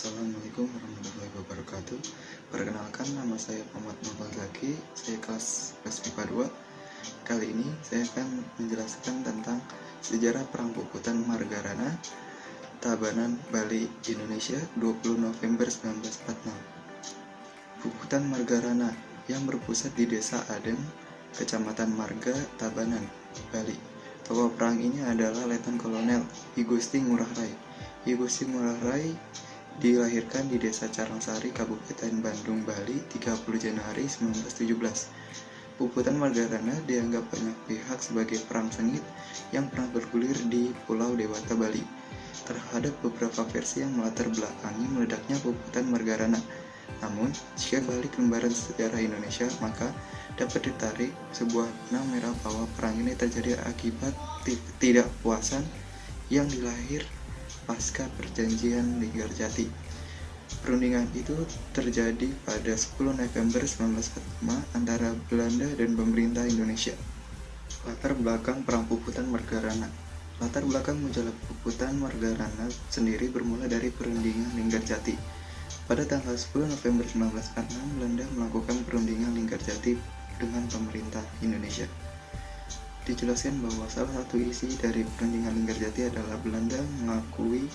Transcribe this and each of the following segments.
Assalamualaikum warahmatullahi wabarakatuh. Perkenalkan, nama saya Muhammad Nurul Zaki. Saya kelas MIPA 2. Kali ini saya akan menjelaskan tentang sejarah Perang Puputan Margarana, Tabanan, Bali, Indonesia, 20 November 1946. Puputan Margarana yang berpusat di Desa Adeng, Kecamatan Marga, Tabanan, Bali. Tokoh perang ini adalah Letnan Kolonel I Gusti Ngurah Rai. I Gusti Ngurah Rai dilahirkan di Desa Carangsari, Kabupaten Bandung, Bali, 30 Januari 1917. Puputan Margarana dianggap banyak pihak sebagai perang sengit yang pernah bergulir di Pulau Dewata, Bali. Terhadap beberapa versi yang melatar belakangi meledaknya Puputan Margarana. Namun, jika balik lembaran sejarah Indonesia, maka dapat ditarik sebuah benang merah bahwa perang ini terjadi akibat ketidakpuasan yang dilahir pasca perjanjian Linggarjati. Perundingan itu terjadi pada 10 November 1945 antara Belanda dan pemerintah Indonesia. Latar belakang Perang Puputan Margarana. Latar belakang munculnya Puputan Margarana sendiri bermula dari perundingan Linggarjati. Pada tanggal 10 November 1946, Belanda melakukan perundingan Linggarjati dengan pemerintah Indonesia. Dijelaskan bahwa salah satu isi dari perundingan Linggarjati adalah Belanda mengakui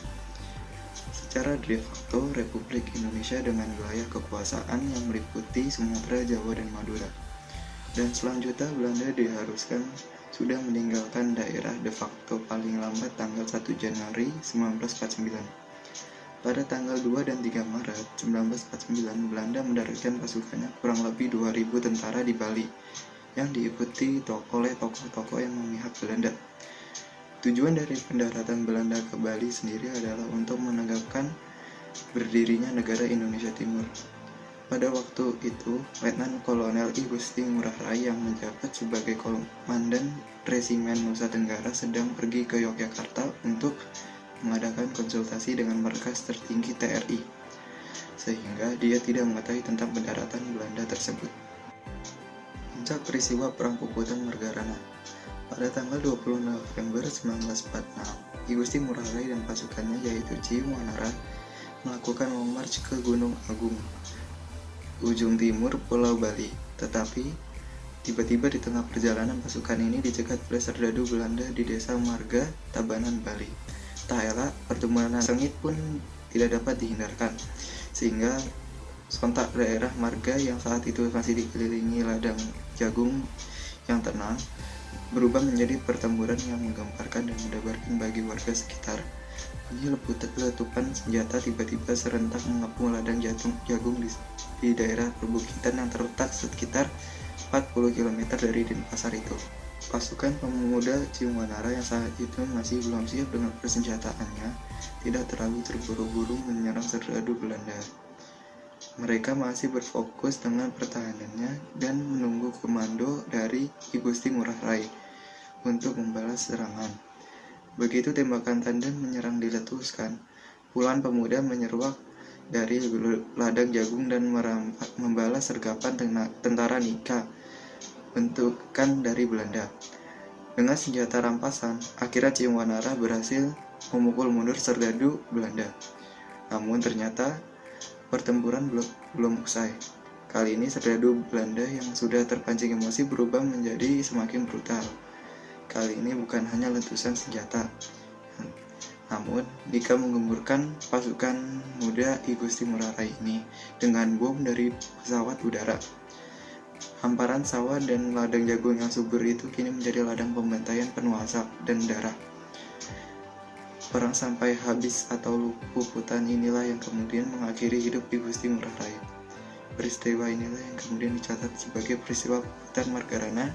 secara de facto Republik Indonesia dengan wilayah kekuasaan yang meliputi Sumatera, Jawa, dan Madura. Dan selanjutnya Belanda diharuskan sudah meninggalkan daerah de facto paling lambat tanggal 1 Januari 1949. Pada tanggal 2 dan 3 Maret 1949, Belanda mendaratkan pasukannya kurang lebih 2.000 tentara di Bali yang diikuti oleh tokoh-tokoh yang memihak Belanda. Tujuan dari pendaratan Belanda ke Bali sendiri adalah untuk menegakkan berdirinya negara Indonesia Timur. Pada waktu itu, Letnan Kolonel I Gusti Ngurah Rai yang menjabat sebagai komandan Resimen Nusa Tenggara sedang pergi ke Yogyakarta untuk mengadakan konsultasi dengan markas tertinggi TRI, sehingga dia tidak mengetahui tentang pendaratan Belanda tersebut. Puncak peristiwa Perang Puputan Margarana. Pada tanggal 20 November 1946, I Gusti Ngurah Rai dan pasukannya yaitu Cium Wanara melakukan long march ke Gunung Agung, ujung timur Pulau Bali. Tetapi tiba-tiba di tengah perjalanan pasukan ini dicegat oleh serdadu Belanda di Desa Marga, Tabanan, Bali. Tak elak, pertempuran sengit pun tidak dapat dihindarkan, sehingga sontak daerah Marga yang saat itu masih dikelilingi ladang jagung yang tenang berubah menjadi pertempuran yang menggemparkan dan mendebarkan bagi warga sekitar. Bunyi letupan senjata tiba-tiba serentak mengepung ladang jagung di daerah perbukitan yang terletak sekitar 40 km dari Denpasar itu. Pasukan pemuda Cium Wanara yang saat itu masih belum siap dengan persenjataannya tidak terlalu terburu-buru menyerang serdadu Belanda. Mereka masih berfokus dengan pertahanannya dan menunggu komando dari I Gusti Ngurah Rai untuk membalas serangan. Begitu tembakan tandem menyerang diletuskan, puluhan pemuda menyeruak dari ladang jagung dan membalas sergapan tentara Nika bentukan dari Belanda. Dengan senjata rampasan, akhirnya Cium Wanara berhasil memukul mundur serdadu Belanda. Namun ternyata pertempuran belum usai. Kali ini serdadu Belanda yang sudah terpancing emosi berubah menjadi semakin brutal. Kali ini bukan hanya letusan senjata, namun Nika menggemburkan pasukan muda I Gusti Ngurah Rai ini dengan bom dari pesawat udara. Hamparan sawah dan ladang jagung yang subur itu kini menjadi ladang pembantaian penuh asap dan darah. Perang sampai habis atau puputan inilah yang kemudian mengakhiri hidup I Gusti Ngurah Rai. Peristiwa inilah yang kemudian dicatat sebagai peristiwa Puputan Margarana.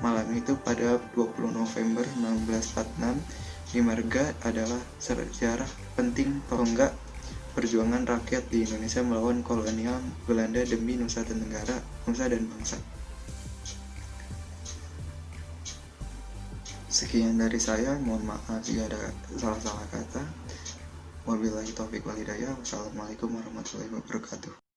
Malam itu pada 20 November 1946 di Marga adalah sejarah penting tonggak perjuangan rakyat di Indonesia melawan kolonial Belanda demi Nusa Tenggara, nusa dan bangsa. Sekian dari saya, mohon maaf jika ada salah-salah kata. Wabillahi taufiq wal hidayah. Wassalamualaikum warahmatullahi wabarakatuh.